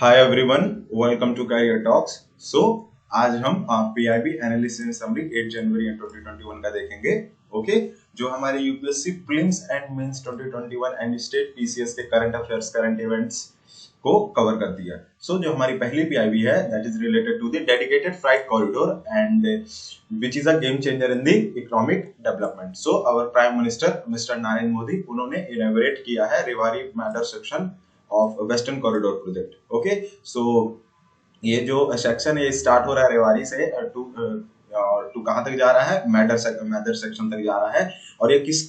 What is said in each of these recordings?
Hi everyone, welcome to career talks. So आज हम PIB analysis and summary 8 जनवरी 2021 का देखेंगे। ओके, जो हमारे UPSC prelims and mains 2021 and state PCS के करंट अफेयर्स, करंट इवेंट्स को कवर कर दिया। सो जो हमारी पहली पीआईबी है that is related to the dedicated freight corridor and which is a game changer in the economic development. So our prime minister mister Narendra Modi उन्होंने inaugurate किया है Rewari Madar section of western corridor project. Okay, so ये जो section है start हो रहा है रेवाड़ी से टू कहां तक जा रहा है, मैदर सेक्शन तक जा रहा है। और ये किस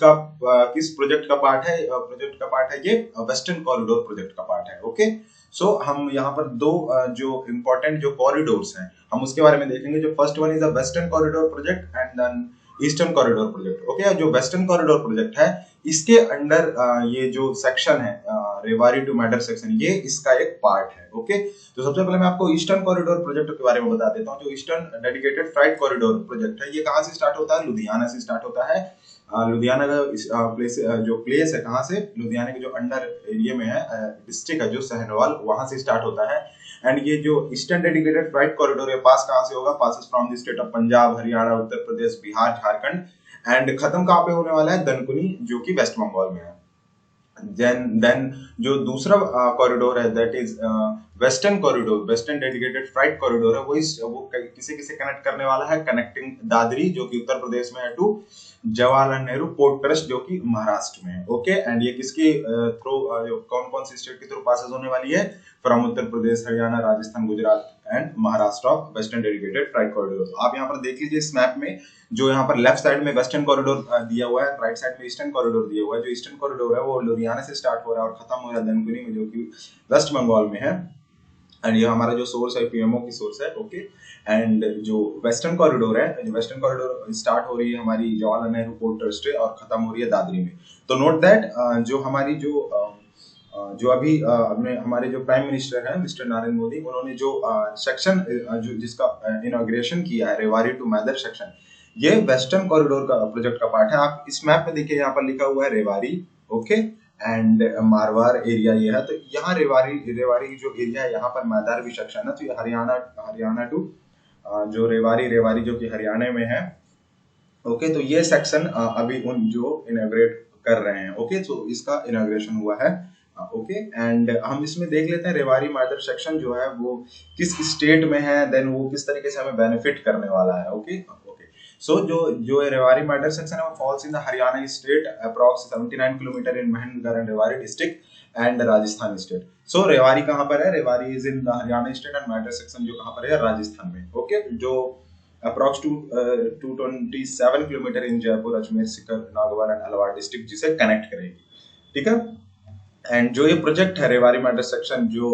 प्रोजेक्ट का पार्ट है? प्रोजेक्ट का पार्ट है ये वेस्टर्न कॉरिडोर प्रोजेक्ट का पार्ट है। ओके, सो हम यहाँ पर दो जो इम्पोर्टेंट जो कॉरिडोर्स हैं हम उसके बारे में देखेंगे। जो first one is the western corridor project and then eastern corridor project. Okay, जो वेस्टर्न कॉरिडोर प्रोजेक्ट है इसके अंडर ये जो सेक्शन है रेवाड़ी टू मैडर सेक्शन, ये इसका एक पार्ट है। ओके, तो सबसे पहले मैं आपको ईस्टर्न कॉरिडोर प्रोजेक्ट के बारे में बता देता हूँ। जो eastern dedicated freight corridor project है ये कहाँ से स्टार्ट होता है? लुधियाना से स्टार्ट होता है। लुधियाना का प्लेस है कहाँ से? लुधियाना के जो अंडर एरिया में है डिस्ट्रिक्ट है जो सहनवाल, वहां से स्टार्ट होता है। एंड ये जो ईस्टर्न डेडिकेटेड फ्राइट कॉरिडोर है पास कहाँ से होगा? Passes from the state of Punjab, Haryana, Uttar Pradesh, Bihar, Jharkhand and खत्म कहाँ पे होने वाला है? दनकुनी, जो कि वेस्ट बंगाल में है। देन जो दूसरा कॉरिडोर है that is western corridor, western dedicated freight corridor है। वो किसे किसे कनेक्ट करने वाला है? कनेक्टिंग दादरी जो कि उत्तर प्रदेश में है to Jawaharlal Nehru port trust जो कि महाराष्ट्र में है। ओके, एंड ये किसके थ्रू, कौन कौन सी स्टेट के थ्रू पासेस होने वाली है? From Uttar Pradesh, Haryana, Rajasthan, Gujarat and Maharashtra of western dedicated freight corridor. आप यहाँ पर देख लीजिए इस मैप में, जो यहाँ पर लेफ्ट साइड में वेस्टर्न कॉरिडोर दिया हुआ है, राइट साइड में ईस्टर्न कॉरिडोर दिया हुआ है। जो ईस्टर्न कॉरिडोर है वो लुधियाना से स्टार्ट हो रहा है और खत्म हो रहा है दनकुनी में जो कि वेस्ट बंगाल में है। एंड ये हमारा जो सोर्स है पीएमओ की सोर्स है। ओके, एंड जो वेस्टर्न कॉरिडोर है, जो वेस्टर्न कॉरिडोर स्टार्ट हो रही है हमारी जवाहरलाल नेहरू पोर्ट ट्रस्ट से और खत्म हो रही है दादरी में। तो नोट दैट जो हमारी जो अभी अपने हमारे जो प्राइम मिनिस्टर हैं मिस्टर नरेंद्र मोदी, उन्होंने जो सेक्शन जो जिसका इनॉग्रेशन किया है रेवाड़ी टू मैदर सेक्शन, ये वेस्टर्न कॉरिडोर का प्रोजेक्ट का पार्ट है। आप इस मैप में देखिए, यहाँ पर लिखा हुआ है Rewari, okay, and Marwar area ये है। तो यहाँ रेवाड़ी जो एरिया है यहाँ पर मैदार भी सेक्शन है। तो ये हरियाणा टू जो रेवाड़ी जो कि हरियाणा में है। ओके, तो ये सेक्शन अभी उन जो इनॉग्रेट कर रहे हैं। ओके, तो इसका इनॉग्रेशन हुआ है। ओके, एंड हम इसमें देख लेते हैं रेवाड़ी मैदर सेक्शन जो है वो किस स्टेट में है, देन वो किस तरीके से हमें बेनिफिट करने वाला है। ओके, सो जो रेवाड़ी मैडर सेक्शन है वो falls in the Haryana state, approx 79 kilometre in Mahendragarh and Rewari district and Rajasthan state. So Rewari कहाँ पर है? Rewari is in the Haryana state and Madar section जो कहाँ पर है? राजस्थान में। ओके, जो approx 227 kilometre in Jaipur, Ajmer, Sikar, Nagaur and Alwar district जिसे कनेक्ट करेगी। ठीक है, एंड जो ये प्रोजेक्ट है रेवाड़ी मैटर सेक्शन जो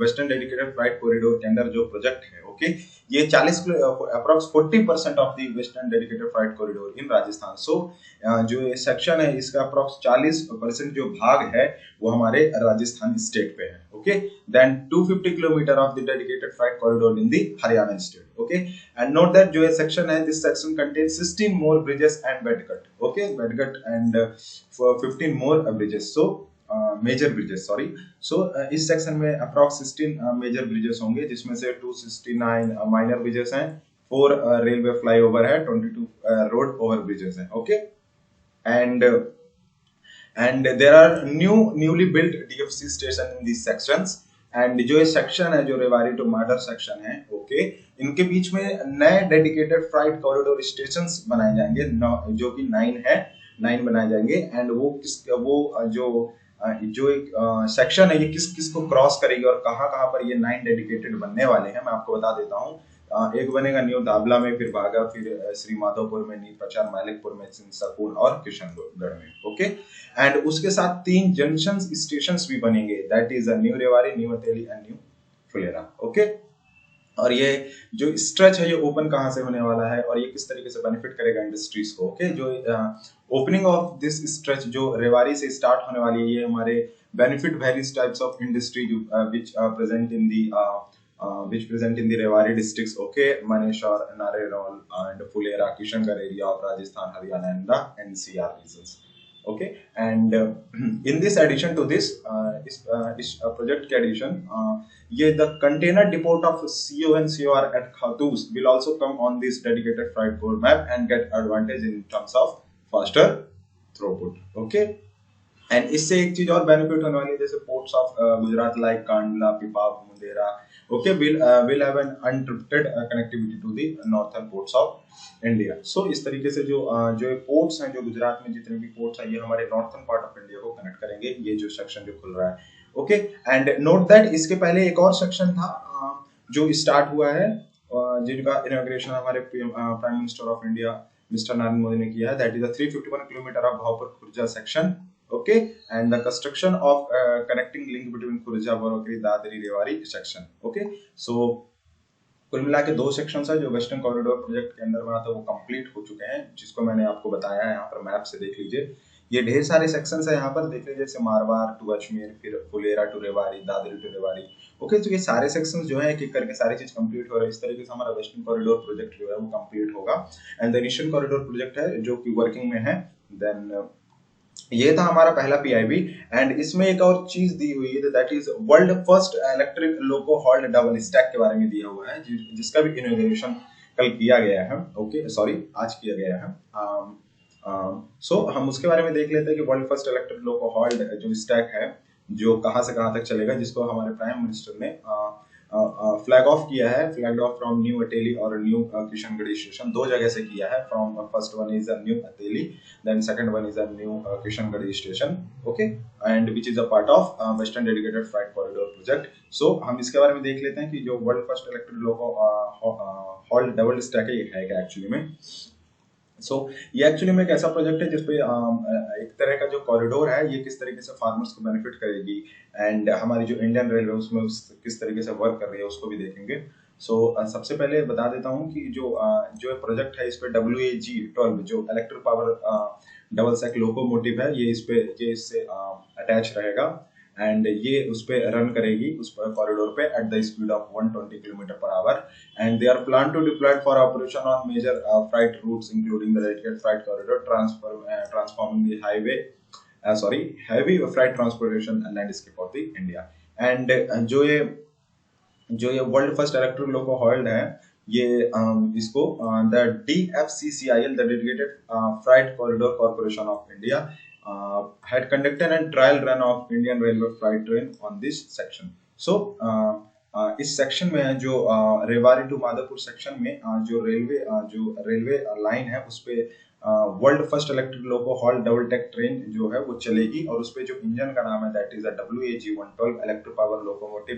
वेस्टर्न डेडिकेटेड फ्राइट कॉरिडोर के अंदर जो प्रोजेक्ट है, ओके, ये 40 approx 40% of the western dedicated freight corridor in Rajasthan. So जो ये सेक्शन है इसका अप्रॉक्स 40% जो भाग है वो हमारे राजस्थान स्टेट पे है। Okay, then 250 kilometre of the dedicated freight corridor in the Haryana state. Okay, and note that जो ये सेक्शन है this section contains 16 more bridges and बेडगट। ओके, बेडगट and 15 more bridges, so major bridges, sorry. So इस सेक्शन में approx 16 major bridges होंगे जिसमें से 269 माइनर ब्रिजेस हैं, 4 रेलवे फ्लाईओवर है, 22 रोड ओवर ब्रिजेस हैं। Okay, and there are newly built DFC station in this sections. And जो ये सेक्शन है जो रेवाड़ी टू मैडर सेक्शन है, ओके, इनके बीच में नए डेडिकेटेड फ्राइट कॉरिडोर स्टेशंस बनाए जाएंगे जो कि 9 बनाए जाएंगे। एंड जो एक सेक्शन है ये किस किस को क्रॉस करेगी और कहाँ कहाँ पर ये 9 डेडिकेटेड बनने वाले हैं मैं आपको बता देता हूँ। एक बनेगा न्यू दाबला में, फिर बागा, फिर श्री माधोपुर में, नील प्रचार, मालिकपुर में, सकून और किशनगढ़ में। ओके, एंड उसके साथ 3 जंक्शन स्टेशन भी बनेंगे, that is new Rewari, new हथेली एंड न्यू फुलेरा। ओके, और ये जो स्ट्रेच है ये ओपन कहाँ से होने वाला है और ये किस तरीके से बेनिफिट करेगा इंडस्ट्रीज को। ओके, जो ओपनिंग ऑफ दिस स्ट्रेच जो रेवाड़ी से स्टार्ट होने वाली है ये हमारे benefit various types of industry which present in the Rewari districts. Okay, Manesar, Narnaul and Phulera, Kishangarh area of Rajasthan, Haryana and the NCR regions. Okay and in this addition to this इस project के addition ये the container depot of CONCOR at Khatuwas will also come on this dedicated freight core map and get advantage in terms of faster throughput. Okay and इससे एक चीज और benefit होने वाली है, जैसे ports of Gujarat like Kandla, Pipavav, Mundra okay will have an uninterrupted connectivity to the northern ports of India. So इस तरीके से जो पोर्ट्स हैं, जो गुजरात में जितने भी पोर्ट्स हैं, ये हमारे नॉर्थर्न पार्ट ऑफ इंडिया को कनेक्ट करेंगे, ये जो सेक्शन जो खुल रहा है। ओके एंड नोट दैट इसके पहले एक और सेक्शन था जो स्टार्ट हुआ है, जिनका इनॉग्रेशन हमारे prime minister of India Mister Narendra Modi ने किया है, that is the 351 kilometre of Bhaupur Khurja section. Okay, and the construction of connecting link between Khurja, Boraki, Dadri, Rewari section. Okay so कुल मिला के 2 सेक्शंस है जो वेस्टर्न कॉरिडोर प्रोजेक्ट के अंदर बना था, वो कंप्लीट हो चुके हैं, जिसको मैंने आपको बताया है। यहाँ पर मैप से देख लीजिए, ये ढेर सारे सेक्शंस है, यहाँ पर देख लीजिए, जैसे मारवाड़ टू अजमेर, फिर Phulera to Rewari, Dadri to Rewari. Okay तो ये सारे सेक्शंस जो है एक एक करके सारी चीज कंप्लीट हो रहा है। इस तरीके से हमारा वेस्टर्न कॉरिडोर प्रोजेक्ट जो है वो कंप्लीट होगा। And the eastern corridor project है जो कि वर्किंग में है। देन ये था हमारा पहला पीआईबी एंड इसमें एक और चीज दी हुई है, that is world first electric loco hauled double stack के बारे में दिया हुआ है, जिसका भी इनॉग्रेशन कल किया गया है। ओके सॉरी आज किया गया है। सो हम उसके बारे में देख लेते हैं कि world first electric loco hauled जो स्टैक है जो कहां से कहां तक चलेगा, जिसको हमारे प्राइम मिनिस्टर ने फ्लैग ऑफ किया है, flag off from new Ateli और न्यू किशनगढ़ी स्टेशन, 2 जगह से किया है। From first one is new Ateli, then second one is new Kishangarh station. Okay and which is a part of western dedicated freight corridor project. So हम इसके बारे में देख लेते हैं कि जो world first electric loco hauled double stack है क्या एक्चुअली में। सो ये एक्चुअली में एक ऐसा प्रोजेक्ट है जिसपे एक तरह का जो कॉरिडोर है ये किस तरीके से फार्मर्स को बेनिफिट करेगी एंड हमारी जो इंडियन रेलवे उसमें किस तरीके से वर्क कर रही है उसको भी देखेंगे। सो सबसे पहले बता देता हूँ कि जो प्रोजेक्ट है इस पे WAG-12 जो electric power double stack locomotive है, ये इससे अटैच रहेगा एंड ये उस पे रन करेगी उस कॉरिडोर पे at the speed of 120 km/h and they are plan to deployed for operation on major freight routes including the dedicated freight corridor transforming the heavy freight transportation landscape of the India. And जो ये world first electric loco hauled है, ये इसको the DFCCIL the dedicated freight corridor corporation of India had conducted a trial run of Indian Railway freight train on this section. So इस सेक्शन में जो Rewari to Madhopur section में जो रेलवे लाइन है उस पे world first electric loco hauled double stack train जो है वो चलेगी और उस पे जो इंजन का नाम है that is WAG-112 electric power locomotive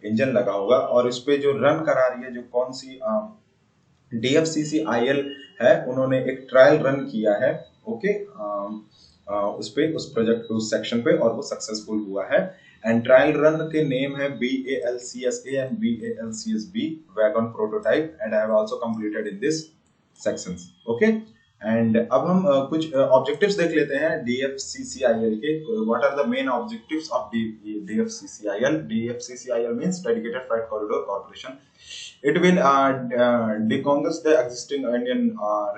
engine लगा होगा और इस पे जो रन करा रही है जो कौन सी DFCCIL है, उन्होंने एक ट्रायल रन किया है। ओके उस प्रोजेक्ट पे उस सेक्शन पे और वो सक्सेसफुल हुआ है एंड ट्रायल रन के नेम है BALCSA and BALCSB wagon prototype and I have also completed in this sections. Okay and अब हम कुछ ऑब्जेक्टिव्स देख लेते हैं DFCCIL के। What are the main objectives of DFCCIL? DFCCIL means dedicated freight corridor corporation. It will decongest the existing Indian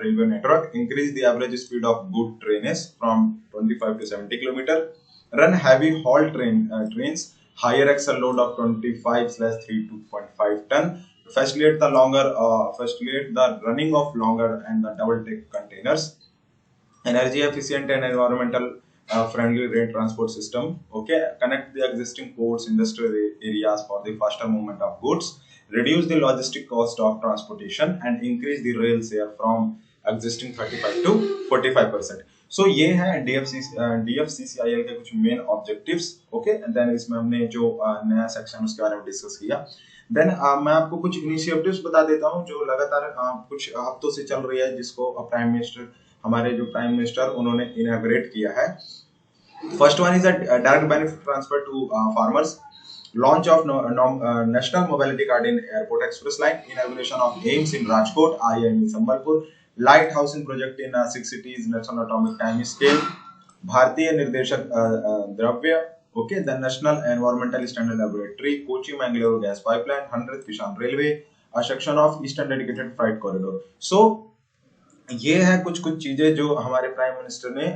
railway network, increase the average speed of good trains from 25 to 70 km, run heavy haul trains, higher axle load of 25/3.5 ton, facilitate the running of longer and the double deck containers, energy efficient and environmental friendly rail transport system. Okay, connect the existing ports, industrial areas for the faster movement of goods, reduce the logistic cost of transportation and increase the rail share from existing 35 to 45%. So ये है DFCCIL के कुछ main objectives. Okay then इसमें हमने जो नया section उसके बारे में डिस्कस किया। देन मैं आपको कुछ इनिशिएटिव्स बता देता हूँ जो लगातार कुछ हफ्तों से चल रही है, जिसको हमारे जो प्राइम मिनिस्टर उन्होंने इनॉग्रेट किया है। First one is a direct benefit transfer to farmers, launch of national mobility card in airport express line, inauguration of AIIMS in Rajkot, IIM in Sambalpur, light housing project in 6 cities, national atomic time scale, Bharatiya Nirdeshak Dravya, okay, the national environmental standard laboratory, Kochi Mangalore gas pipeline, 100th Kishan railway, a section of eastern dedicated freight corridor. So ये है कुछ चीजें जो हमारे prime minister ने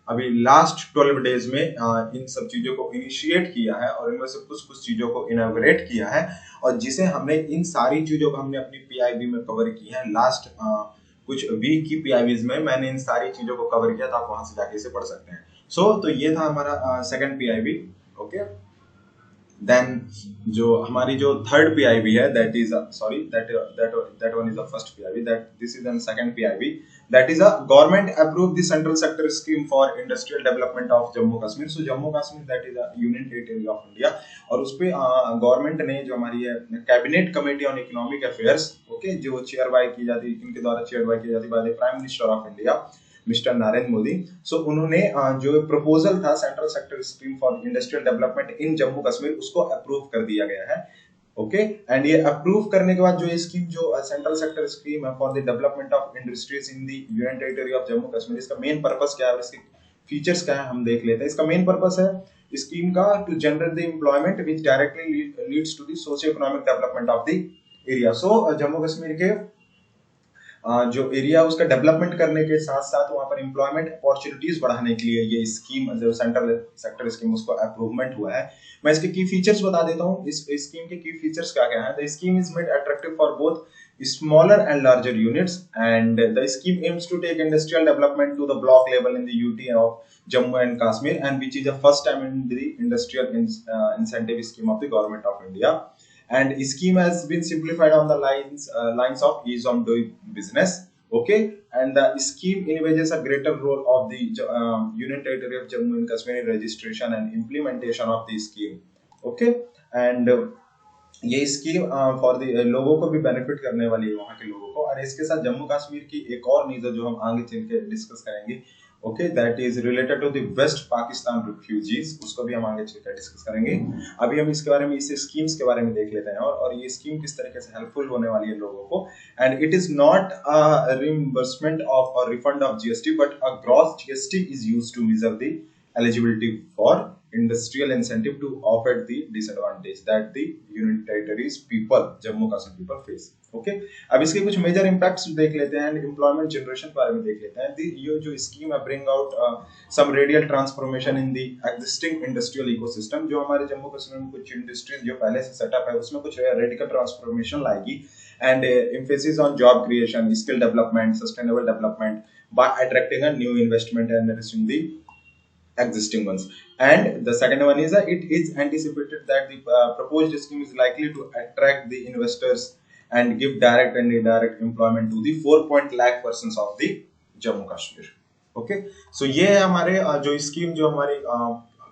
अभी last 12 days में इन सब चीजों को इनिशिएट किया है और इनमें से कुछ कुछ चीजों को इनॉग्रेट किया है, और जिसे हमने इन सारी चीजों को हमने अपनी पीआईबी में कवर की है। लास्ट कुछ वीक की पीआईबीज में मैंने इन सारी चीजों को कवर किया, तो आप वहां से जाके इसे पढ़ सकते हैं। तो ये था हमारा सेकंड पीआईबी। ओके, देन जो हमारी जो थर्ड पीआईबी है, that is sorry that one is the first PIB, that this is the second PIB, that is a government approve the central sector scheme for industrial development of Jammu Kashmir. So Jammu Kashmir that is a union territory of India, और उस पे government ने जो हमारी है cabinet committee on economic affairs, okay, जो chair by की जाती है, इनके द्वारा चेयर बाय की जाती है by the prime minister of India Mister Narendra Modi. So उन्होंने जो प्रपोजल था central sector scheme for industrial development in Jammu Kashmir, उसको अप्रूव कर दिया गया है। ओके, एंड ये अप्रूव करने के बाद जो स्कीम, जो सेंट्रल सेक्टर स्कीम है for the development of industries in the union territory of Jammu Kashmir, इसका मेन पर्पस क्या है और इसके फीचर्स क्या है हम देख लेते हैं। इसका मेन पर्पस है स्कीम का to generate the employment which directly leads to the socio economic development of the area. So Jammu Kashmir के जो एरिया उसका डेवलपमेंट करने के साथ साथ वहां पर एम्प्लॉयमेंट अपॉर्चुनिटीज बढ़ाने के लिए ये स्कीम, जो सेंट्रल सेक्टर स्कीम, उसको अप्रूवमेंट हुआ है। मैं इसके की फीचर्स बता देता हूँ। इस स्कीम के की फीचर्स क्या क्या है। The scheme is made attractive for both smaller and larger units, and the scheme aims to take industrial development to the block level in the UT of Jammu and Kashmir, and which is the first time in the industrial incentive scheme of the government of India. And scheme has been simplified on the lines of ease of doing business. Okay, and the scheme envisages a greater role of the Union Territory of Jammu and Kashmir in registration and implementation of the scheme. Okay, and ये scheme for the लोगों को भी benefit करने वाली है, वहाँ के लोगों को। और इसके साथ जम्मू कश्मीर की एक और न्यूज़ है जो हम आगे चल के डिस्कस करेंगे। Okay, that is related to the waste Pakistan refugees, उसको भी हम आगे चल कर डिस्कस करेंगे। अभी हम इसके बारे में, इस स्कीम्स के बारे में देख लेते हैं, और ये स्कीम किस तरीके से हेल्पफुल होने वाली है लोगों को। And it is not a reimbursement of और refund of GST, but a gross GST is used to measure the eligibility for industrial incentive to offset the disadvantage that the union territories people, Jammu Kashmir people face. Okay, अब इसके कुछ major impacts देख लेते हैं, and employment generation के बारे में देख लेते हैं। ये जो स्कीम है bring out some radial transformation in the existing industrial ecosystem. जो हमारे जम्मू कश्मीर में कुछ इंडस्ट्रीज जो पहले से सेटअप है, उसमें कुछ रेडिकल ट्रांसफॉर्मेशन लाएगी, and emphasis on job creation, skill development, sustainable development bye attracting a new investment and nourishing the existing ones. And the second one is that it is anticipated that the proposed scheme is likely to attract the investors and give direct and indirect employment to the 4 lakh persons of the Jammu Kashmir. Okay, so ये है हमारे जो scheme, जो हमारी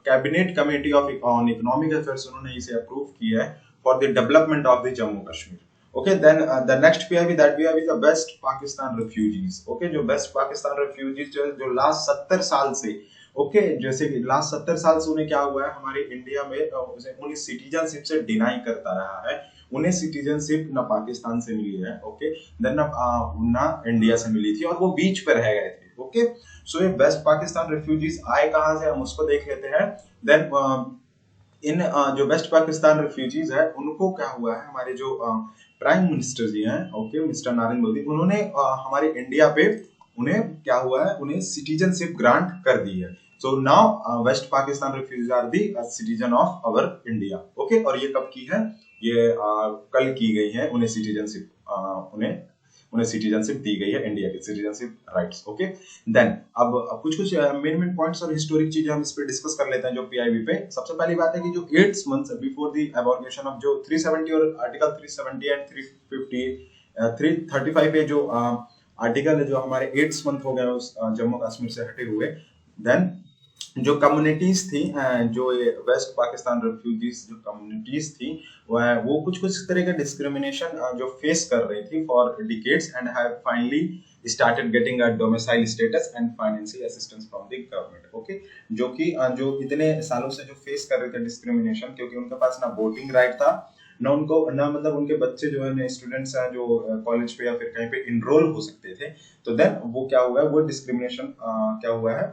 cabinet committee of on economic affairs, उन्होंने इसे approve किया है for the development of the Jammu Kashmir. Okay, then the next PIB, that PIB is the West Pakistan refugees. Okay, जो वेस्ट पाकिस्तान refugees जो लास्ट 70 साल से, ओके जैसे कि लास्ट 70 साल से उन्हें क्या हुआ है, हमारे इंडिया में उन्हें सिटीजनशिप से डिनाई करता रहा है। उन्हें सिटीजनशिप ना पाकिस्तान से मिली है, ओके, देन ना इंडिया से मिली थी, और वो बीच पे रह गए थे। ओके, सो ये वेस्ट पाकिस्तान रिफ्यूजीज आए कहाँ से, हम उसको देख लेते हैं। देन इन जो वेस्ट पाकिस्तान रिफ्यूजीज है, उनको क्या हुआ है, हमारे जो प्राइम मिनिस्टर जी हैं, ओके, मिस्टर नरेंद्र मोदी, उन्होंने हमारे इंडिया पे उन्हें क्या हुआ है, उन्हें सिटीजनशिप ग्रांट कर दी है। So now West Pakistan refugees are the citizen of our India. Okay, और ये कब की है, ये कल की गई है। उन्हें सिटीजनशिप उन्हें सिटीजनशिप दी गई है, इंडिया की सिटीजनशिप राइट्स। ओके, देन अब कुछ मेन पॉइंट्स और हिस्टोरिक चीजें हम इस पे डिस्कस कर लेते हैं जो पीआईबी पे। सबसे पहली बात है कि जो 8 मंथ्स बिफोर द एबॉर्गेशन ऑफ जो 370 और आर्टिकल 370 एंड 350 335 पे जो आर्टिकल है, जो हमारे 8 मंथ हो गए उस जम्मू कश्मीर से हटे हुए, देन जो कम्युनिटीज थी, जो वेस्ट पाकिस्तान रिफ्यूजीज जो कम्युनिटीज थी, वो कुछ तरह का डिस्क्रिमिनेशन जो फेस कर रही थी for decades, and have finally started getting a domicile status and financial assistance from the government. Okay, जो कि जो इतने सालों से जो फेस कर रहे थे डिस्क्रिमिनेशन, क्योंकि उनके पास ना वोटिंग राइट था, ना मतलब उनके बच्चे जो है स्टूडेंट्स हैं जो कॉलेज पे या फिर कहीं पे इनरोल हो सकते थे, तो देन वो क्या हुआ है, वो डिस्क्रिमिनेशन क्या हुआ है,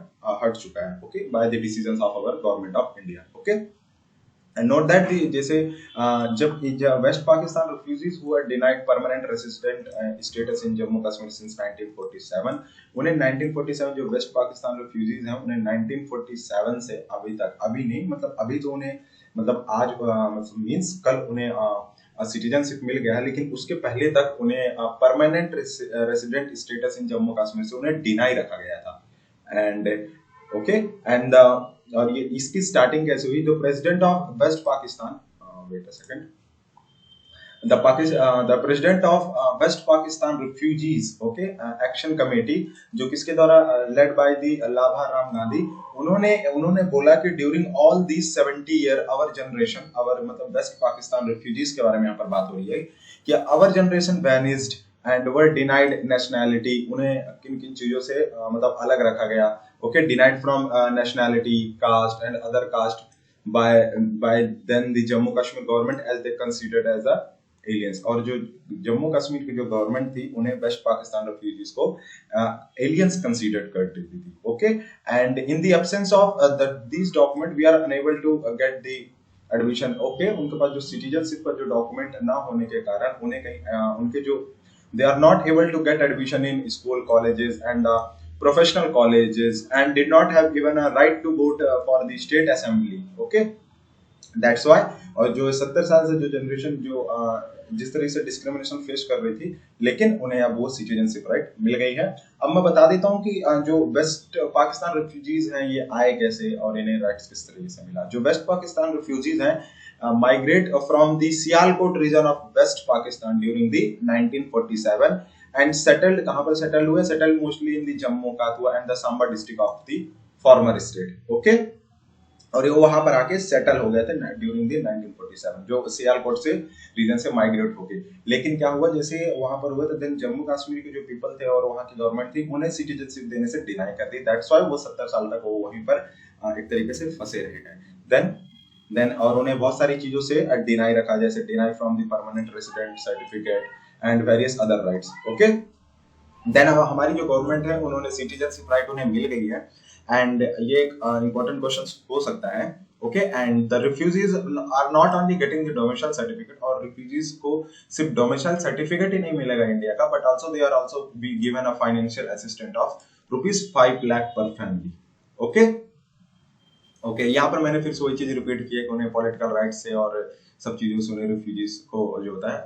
हट चुका है। Okay, by the decisions of our government of India. Okay, note that जैसे जब west Pakistan refugees who are denied permanent resident status in Jammu Kashmir since 1947, उन्हें 1947 जो वेस्ट पाकिस्तान refugees हैं उन्हें 1947 से अभी तक, अभी नहीं मतलब अभी तो उन्हें मतलब आज मतलब मीन्स कल उन्हें सिटीजनशिप मिल गया है, लेकिन उसके पहले तक उन्हें permanent resident status in Jammu Kashmir से उन्हें डिनाई रखा गया था। एंड ओके एंड और ये इसकी स्टार्टिंग कैसे हुई? जो president of west Pakistan, wait a second, the president of west Pakistan refugees okay action committee, जो किसके द्वारा लेड बाय दी लाभा राम गांधी, उन्होंने बोला कि during all these 70 year our generation, our मतलब वेस्ट पाकिस्तान रिफ्यूजीज के बारे में यहाँ पर बात हो रही है कि our generation vanished and were denied nationality, उन्हें किन किन चीजों से मतलब अलग रखा गया, okay, denied from nationality, caste and other caste by then the Jammu Kashmir government as they considered as a aliens। और जो जम्मू कश्मीर की जो गवर्नमेंट थी उन्हें वेस्ट पाकिस्तान रेफ्यूजीज को एलियंस कंसीडर करती थी, okay. And in the absence of this document we are unable to get the admission, okay. उनके पास जो सिटीजनशिप का जो डॉक्यूमेंट ना होने के कारण उन्हें कहीं उनके जो they are not able to get admission in school, colleges and professional colleges and did not have given a right to vote for the state assembly, okay। That's why और जो 70 साल से जो जनरेशन जो जिस तरह से डिस्क्रिमिनेशन फेस कर रही थी, लेकिन उन्हें अब वो सिटीजनशिप राइट मिल गई है। अब मैं बता देता हूँ कि जो वेस्ट पाकिस्तान रिफ्यूजीज हैं ये आए कैसे और इन्हें राइट्स किस तरीके से मिला। जो वेस्ट पाकिस्तान रिफ्यूजीज हैं migrate from the Sialkot region of West Pakistan during the 1947 and settled, कहाँ पर सेटल हुए? Settled mostly in the Jammu Kathua and the Samba district of the former state, okay. और ये वहां पर आके सेटल हो गए थे ड्यूरिंग द 1947 जो सियालकोट से रीजन से माइग्रेट हो गए। लेकिन क्या हुआ, जैसे वहां पर हुआ तो देन जम्मू कश्मीर के जो पीपल थे और वहां की गवर्नमेंट थी उन्हें सिटीजनशिप देने से डिनाई कर दी। दैट्स व्हाई वो 70 साल तक वो वहीं पर एक तरीके से फंसे रह गए। देन और उन्हें बहुत सारी चीजों से डिनाई रखा, जैसे deny from the permanent resident certificate and various other rights, okay. Then अब हमारी जो गवर्नमेंट है उन्होंने सिटीजनशिप राइट उन्हें मिल गई है। एंड ये एक इंपॉर्टेंट क्वेश्चन हो सकता है, okay. And the refugees are not only getting the domicile certificate, और रिफ्यूजीज को सिर्फ डोमिसाइल सर्टिफिकेट ही नहीं मिलेगा इंडिया का, but also they are also be given a financial assistant of ₹5 lakh per family, okay. Okay यहाँ पर मैंने फिर से वही चीज रिपीट की है कि उन्हें पॉलिटिकल राइट्स से और सब चीजों से उन्हें रिफ्यूजीज को जो होता है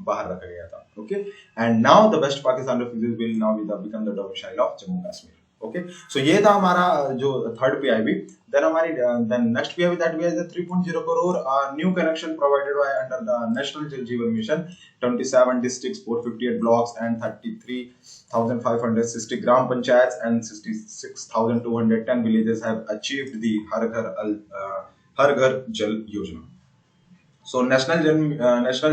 बाहर रखा गया था, okay. And now the waste Pakistan refugees will now become the domicile of Jammu Kashmir, okay. So ये था हमारा जो थर्ड पीआईबी। देन हमारी then next PIB that we have the 3.0 crore new connection provided by under the national Jal Jeevan mission, 27 districts, 458 blocks and 33,560 gram panchayats and 66,210 villages have achieved the Har Ghar Jal योजना। So national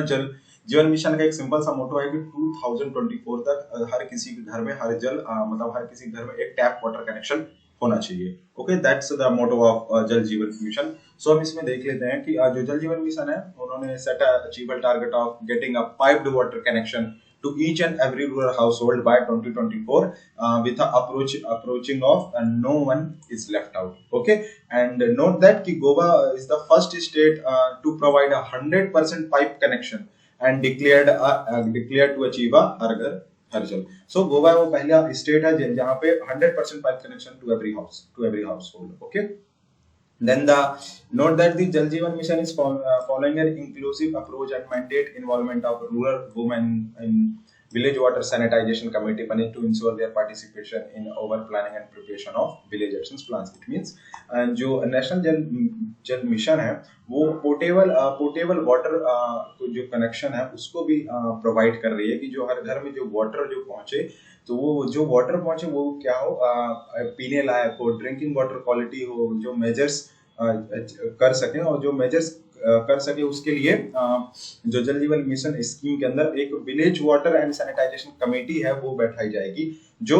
Jal Jeevan mission का एक simple सा मोटो है कि 2024 तक हर किसी के घर में हर जल मतलब हर किसी घर में एक टैप वाटर कनेक्शन होना चाहिए, okay. That's the motto of Jal Jeevan mission. सो हम इसमें देख लेते हैं कि जो जल जीवन मिशन है उन्होंने set achievable target of getting a piped water connection to each and every rural household by 2024 with a approaching of no one is left out, okay। And note that ki Goa is the first state to provide a 100% pipe connection and declared to achieve a har ghar har jal। So Goa वो पहला state है जहाँ पे 100% pipe connection to every household, okay। Then the note that the Jal Jeevan Mission is following an inclusive approach and mandate involvement of rural women in village water sanitization committee planning to ensure their participation in over planning and preparation of village action plans। It means जो national जल mission है वो portable water जो connection है उसको भी provide कर रही है कि जो हर घर में जो वाटर जो पहुंचे तो वो जो वाटर पहुंचे वो क्या हो, पीने लायक हो, ड्रिंकिंग वाटर क्वालिटी हो, जो मेजर्स कर सके और जो मेजर्स कर सके उसके लिए जो जल जीवन मिशन स्कीम के अंदर एक village water and sanitization committee है वो बैठाई जाएगी जो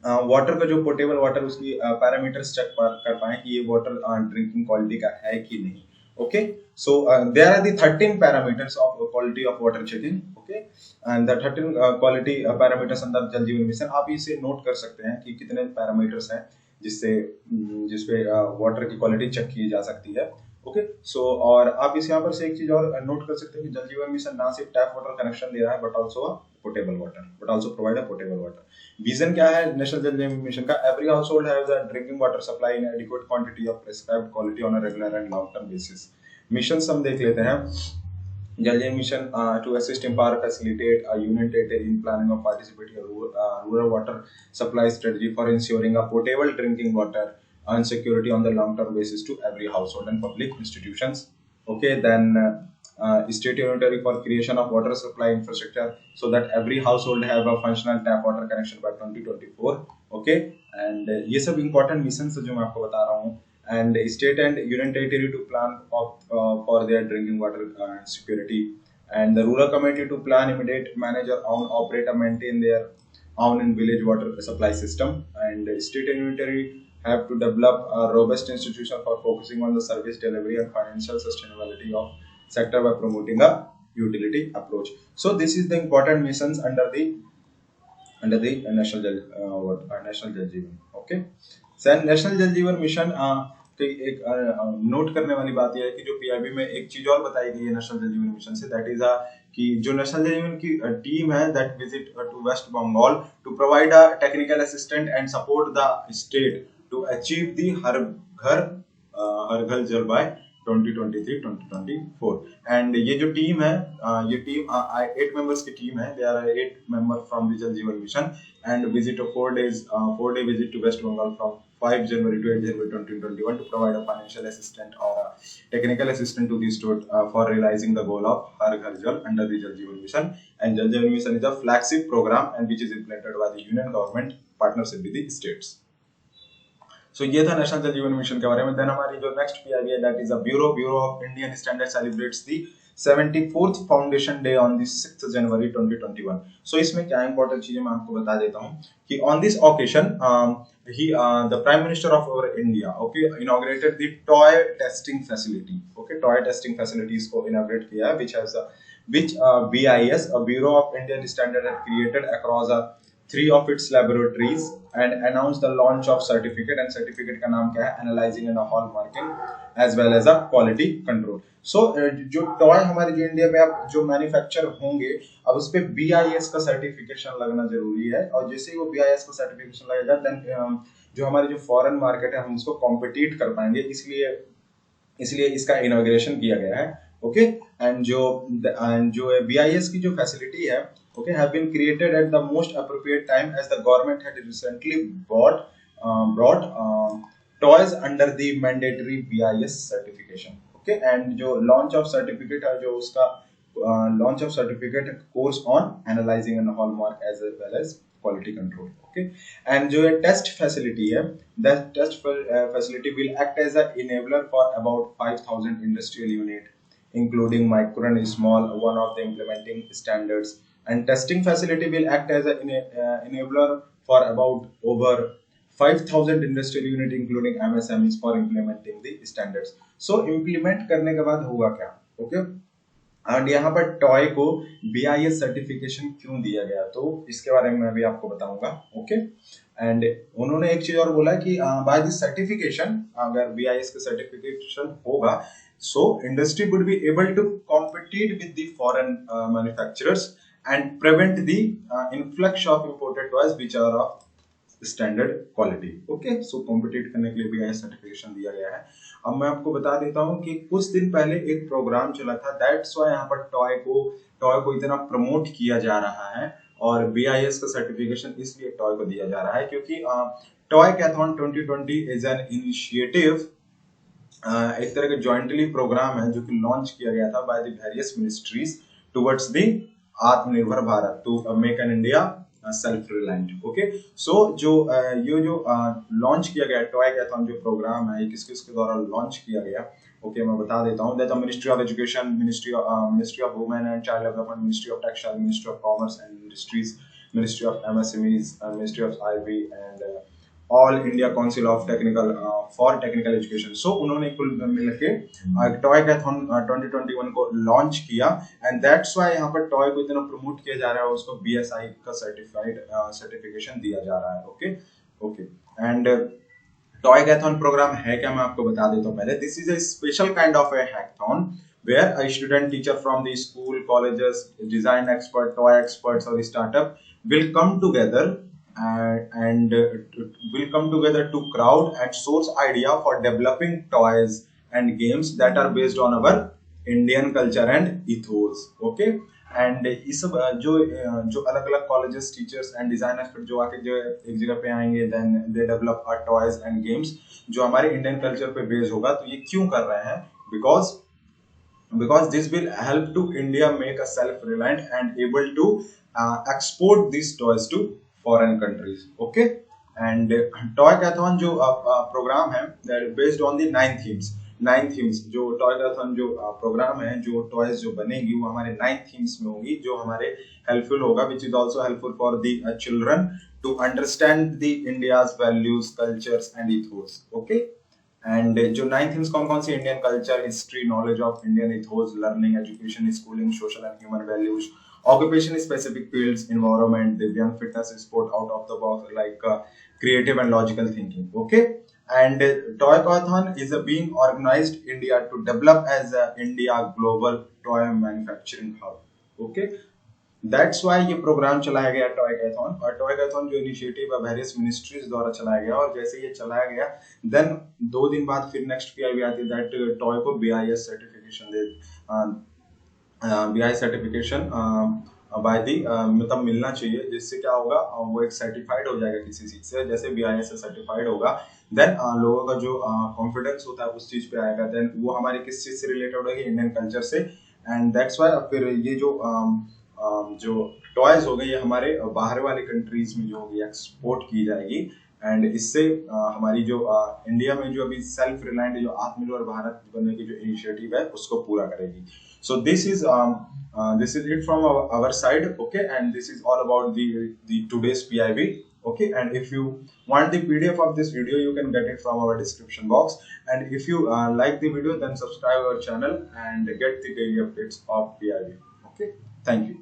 वाटर का जो पोर्टेबल वाटर उसकी पैरामीटर्स चेक कर पाए कि ये वाटर ड्रिंकिंग क्वालिटी का है कि नहीं, okay। So there are the 13 parameters of quality of water checking, okay, and the 13 quality parameters under जल जीवन मिशन। आप इसे नोट कर सकते हैं कि कितने पैरामीटर्स हैं जिसपे वाटर की क्वालिटी चेक की जा सकती है, ओके सो और आप इस यहाँ पर से एक चीज और नोट कर सकते हैं कि जल जीवन मिशन ना सिर्फ टैप वाटर कनेक्शन दे रहा है but also portable water, but also provide a portable water. Vision क्या है नेशनल जल जीवन मिशन का? Every house hold has a drinking water supply in adequate quantity of prescribed quality on a regular and long term basis. Mission हम देख लेते हैं। Jal Jeevan Mission to assist, empower, facilitate a union territory in planning of participating in rural water supply strategy for ensuring a potable drinking water and security on the long-term basis to every household and public institutions. Okay, then state unitary for creation of water supply infrastructure so that every household have a functional tap water connection by 2024. Okay, and ये सब important missions जो मैं आपको बता रहा हूँ, and state and union territory to plan for their drinking water security, and the rural community to plan, immediate, manage or own, operate and maintain their own and village water supply system, and state and union territory have to develop a robust institution for focusing on the service delivery and financial sustainability of sector by promoting a utility approach. So this is the important missions under the national Jal Jeevan. Okay, so national Jal Jeevan mission तो एक note करने वाली बात यह है कि जो PIB में एक चीज और बताई गई है नेशनल जल जीवन मिशन से, दैट इज कि जो नेशनल जल जीवन की टीम है that visit to West Bengal to provide a technical assistant and support the state to achieve the Har Ghar Jal bye 2023-2024। And ये जो टीम है, ये टीम 8 मेंबर्स की टीम है। They are 8 member from the Jal Jeevan mission and visit 4 day visit to West Bengal from 5 January to 8 January 2021 to provide a financial assistant or a technical assistant to the state for realizing the goal of Har Ghar Jal under the Jal Jeevan Mission. And Jal Jeevan Mission is a flagship program and which is implemented by the union government partnership with the states. So ये था national Jal Jeevan mission के बारे में। Then हमारी जो next PIB है that is a bureau of Indian standard celebrates the 74th foundation day on the 6th January 2021। सो इसमें क्या इंपॉर्टेंट चीजें मैं आपको बता देता हूँ कि on this occasion the Prime Minister of our India, okay, inaugurated the toy testing facility. Okay, toy testing facilities को inaugurate किया, which BIS, a Bureau of Indian Standard, had created across 3 of its laboratories and announced the launch of certificate, and certificate का नाम क्या है? Analyzing and hallmarking as well as a quality control. So जो toy हमारे जो India में अब जो मैन्युफैक्चर होंगे, अब उस पे BIS का सर्टिफिकेशन लगना जरूरी है, और जैसे ही वो BIS का सर्टिफिकेशन लगेगा देन जो हमारी जो फॉरेन मार्केट है हम उसको कॉम्पिटिट कर पाएंगे, इसलिए इसका इनॉग्रेशन किया गया है। ओके, एंड जो BIS की जो फैसिलिटी है, okay, have been created at the most appropriate time as the government had recently brought toys under the mandatory BIS certification. Okay, and जो launch of certificate है, जो उसका launch of certificate course on analyzing and hallmark as well as quality control. Okay, and जो test facility है, that test facility will act as an enabler for about 5,000 industrial unit, including micro and small, one of the implementing standards. And testing facility will act as an enabler for about over 5,000 industrial unit including MSMEs for implementing the standards. So implement करने के बाद होगा क्या? Okay, and यहाँ per toy को BIS certification क्यों दिया गया, तो इसके बारे में मैं भी आपको बताऊंगा। ओके, एंड उन्होंने एक चीज और बोला कि बाय दिस सर्टिफिकेशन, अगर BIS का सर्टिफिकेशन होगा, so industry would be able to compete with the foreign manufacturers and prevent the influx of imported toys which are of standard quality. Okay, so compete करने के लिए BIS certification दिया गया है। अब मैं आपको बता देता हूँ कि कुछ दिन पहले एक प्रोग्राम चला था, दैट्स व्हाई यहाँ पर टॉय को इतना प्रमोट किया जा रहा है, और BIS का सर्टिफिकेशन इसलिए टॉय को दिया जा रहा है क्योंकि टॉय कैथॉन 2020 इज एन इनिशिएटिव, एक तरह का जॉइंटली प्रोग्राम है जो कि लॉन्च किया गया था by the various ministries towards the Atmanirbhar Bharat, to make an India self reliant. Okay, so जो लॉन्च किया गया टॉय कैथॉन जो प्रोग्राम है, किसके द्वारा लॉन्च किया गया, ओके, मैं बता देता हूँ। That ministry of education, ministry of women and child development, ministry of textile, ministry of commerce and industries, ministry of MSMEs, ministry of IB and all India council of for technical education. So उन्होंने कुल मिलके toy कैथॉन 2021 को launch किया, and that's why यहाँ per toy को इतना promote किया जा रहा है, उसको BSI का सर्टिफिकेशन दिया जा रहा है। ओके, एंड टॉयकैथॉन प्रोग्राम है क्या, मैं आपको बता देता हूँ पहले. This is a special kind of A hackathon where a student teacher from the school, colleges, design expert, toy experts or startup will come together and will come together to crowd and source idea for developing toys and games that are based on our Indian culture and ethos. Okay. And इस सब जो अलग अलग colleges, teachers and design expert जो आके जो एक जगह पे आएंगे, then they develop our toys and games जो हमारे इंडियन कल्चर पे बेस्ड होगा. तो ये क्यों कर रहे हैं? because this will help to India make a self-reliant and able to export these toys to foreign countries. Okay, and Toycathon जो program है that based on the 9 themes जो Toycathon जो program है, जो toys जो बनेगी वो हमारे 9 themes में होगी, जो हमारे helpful होगा, which is also helpful for the children to understand the India's values, cultures and ethos. Okay. And जो 9 थिंग्स कौन कौन सी? Indian culture, history, knowledge of Indian ethos, learning, education, schooling, social and human values, occupation specific fields, environment, divyang, fitness, sport, out of the box, like creative and logical thinking. Okay. And Toycathon is being organized India to develop as a India global toy manufacturing hub. Okay. That's why ये programme चलाया गया टॉयकैथॉन. और टॉयकैथॉन जो initiative है various ministries द्वारा चलाया गया, और जैसे ये चलाया गया देन 2 दिन बाद फिर नेक्स्ट पीआईबी आती है दैट टॉय को BIS certification they, BIS certification by the मतलब मिलना चाहिए, जिससे क्या होगा वो एक सर्टिफाइड हो जाएगा किसी चीज से. जैसे बीआईएस से सर्टिफाइड होगा देन लोगों का जो कॉन्फिडेंस होता है उस चीज पे आएगा, देन वो हमारे किस चीज से रिलेटेड होगी? इंडियन कल्चर से. एंड दैट्स वाई फिर ये जो टॉयज हो गए ये हमारे बाहर वाली कंट्रीज में जो होगी एक्सपोर्ट की जाएगी. एंड इससे हमारी जो इंडिया में जो अभी सेल्फ रिलायंट जो आत्मनिर्भर भारत बनने की जो इनिशिएटिव है उसको पूरा करेगी. So this is it from our side. Okay. And this is all about the today's PIB. Okay, and if you want the PDF of this video, you can get it from our description box. And if you like the video, then subscribe our channel and get the daily updates of PIB. Okay, thank you.